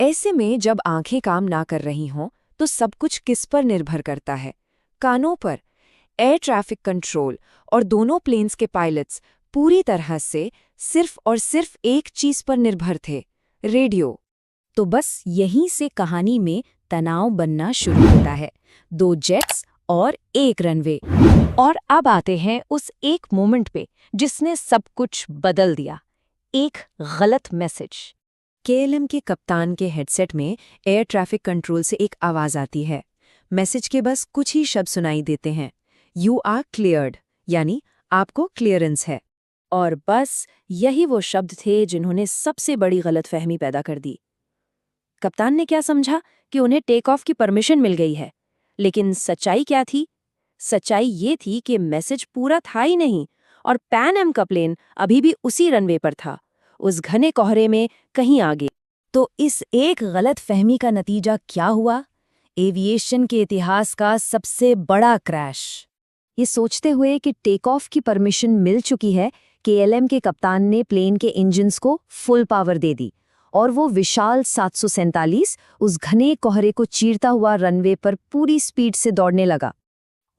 ऐसे में जब आंखें काम ना कर रही हों तो सब कुछ किस पर निर्भर करता है? कानों पर। एयर ट्रैफिक कंट्रोल और दोनों प्लेन्स के पायलट्स पूरी तरह से सिर्फ और सिर्फ एक चीज पर निर्भर थे, रेडियो। तो बस यहीं से कहानी में तनाव बनना शुरू होता है। 2 जेट्स और 1 रनवे। और अब आते हैं उस एक मोमेंट पे जिसने सब कुछ बदल दिया। एक गलत मैसेज। केएलएम के कप्तान के हेडसेट में एयर ट्रैफिक कंट्रोल से एक आवाज आती है। मैसेज के बस कुछ ही शब्द सुनाई देते हैं, यू आर क्लियर्ड, यानी आपको क्लियरेंस है। और बस यही वो शब्द थे जिन्होंने सबसे बड़ी गलतफहमी पैदा कर दी। कप्तान ने क्या समझा कि उन्हें टेक ऑफ की परमिशन मिल गई है, लेकिन सच्चाई क्या थी? सच्चाई ये थी कि मैसेज पूरा था ही नहीं और पैन एम का प्लेन अभी भी उसी रनवे पर था, उस घने कोहरे में कहीं आगे। तो इस एक गलत फहमी का नतीजा क्या हुआ? एविएशन के इतिहास का सबसे बड़ा क्रैश। ये सोचते हुए कि टेक ऑफ की परमिशन मिल चुकी है, केएलएम के कप्तान ने प्लेन के इंजन्स को फुल पावर दे दी और वो विशाल 747 उस घने कोहरे को चीरता हुआ रनवे पर पूरी स्पीड से दौड़ने लगा।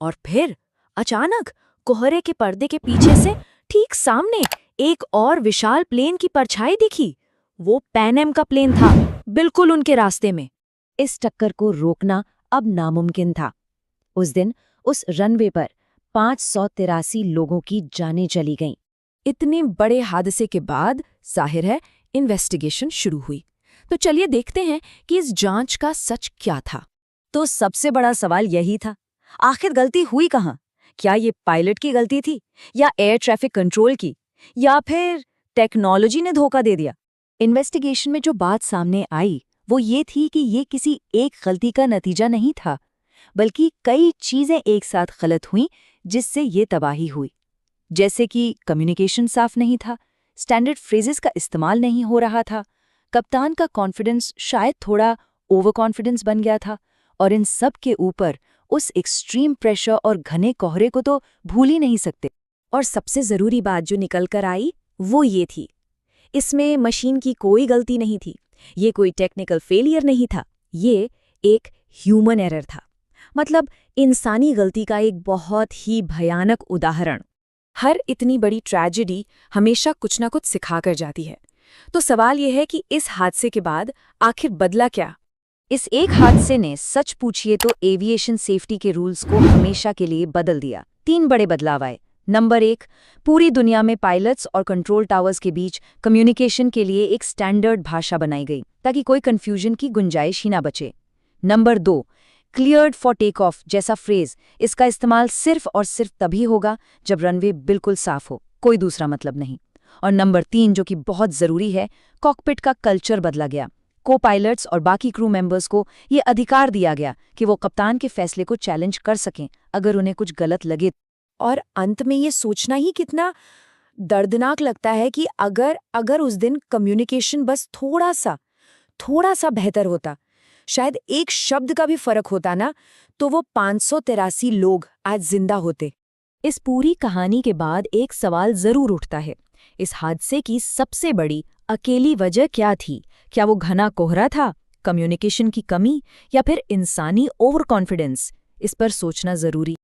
और फिर अचानक कोहरे के पर्दे के पीछे से ठीक सामने एक और विशाल प्लेन की परछाई दिखी। वो पैन एम का प्लेन था, बिल्कुल उनके रास्ते में। इस टक्कर को रोकना अब नामुमकिन था। उस दिन उस रनवे पर 583 लोगों की जानें चली गईं। इतने बड़े हादसे के बाद जाहिर है इन्वेस्टिगेशन शुरू हुई। तो चलिए देखते हैं कि इस जांच का सच क्या था। तो सबसे बड़ा सवाल यही था, आखिर गलती हुई कहाँ? क्या ये पायलट की गलती थी, या एयर ट्रैफिक कंट्रोल की, या फिर टेक्नोलॉजी ने धोखा दे दिया? इन्वेस्टिगेशन में जो बात सामने आई वो ये थी कि ये किसी एक गलती का नतीजा नहीं था, बल्कि कई चीजें एक साथ गलत हुईं जिससे ये तबाही हुई। जैसे कि कम्युनिकेशन साफ नहीं था, स्टैंडर्ड फ्रेजेस का इस्तेमाल नहीं हो रहा था, कप्तान का कॉन्फिडेंस शायद थोड़ा ओवर कॉन्फिडेंस बन गया था, और इन सब के ऊपर उस एक्सट्रीम प्रेशर और घने कोहरे को तो भूल ही नहीं सकते। और सबसे ज़रूरी बात जो निकल कर आई वो ये थी, इसमें मशीन की कोई गलती नहीं थी, ये कोई टेक्निकल फेलियर नहीं था, ये एक ह्यूमन एरर था। मतलब इंसानी गलती का एक बहुत ही भयानक उदाहरण। हर इतनी बड़ी ट्रेजेडी हमेशा कुछ ना कुछ सिखा कर जाती है। तो सवाल यह है कि इस हादसे के बाद आखिर बदला क्या? इस एक हादसे ने सच पूछिए तो एविएशन सेफ्टी के रूल्स को हमेशा के लिए बदल दिया। 3 बड़े बदलाव आए। नंबर 1, पूरी दुनिया में पायलट्स और कंट्रोल टावर्स के बीच कम्युनिकेशन के लिए एक स्टैंडर्ड भाषा बनाई गई ताकि कोई कंफ्यूजन की गुंजाइश ही ना बचे। Number 2, cleared for take off जैसा फ्रेज, इसका इस्तेमाल सिर्फ और सिर्फ तभी होगा जब रनवे बिल्कुल साफ हो, कोई दूसरा मतलब नहीं। और नंबर 3, जो कि बहुत ज़रूरी है, कॉकपिट का कल्चर बदला गया। को पायलट्स और बाकी क्रू मेंबर्स को ये अधिकार दिया गया कि वो कप्तान के फैसले को चैलेंज कर सकें अगर उन्हें कुछ गलत लगे। और अंत में ये सोचना ही कितना दर्दनाक लगता है कि अगर उस दिन कम्युनिकेशन बस थोड़ा सा बेहतर होता, शायद एक शब्द का भी फर्क होता ना, तो वो 583 लोग आज जिंदा होते। इस पूरी कहानी के बाद एक सवाल जरूर उठता है, इस हादसे की सबसे बड़ी अकेली वजह क्या थी? क्या वो घना कोहरा था, कम्युनिकेशन की कमी, या फिर इंसानी ओवर कॉन्फिडेंस? इस पर सोचना जरूरी।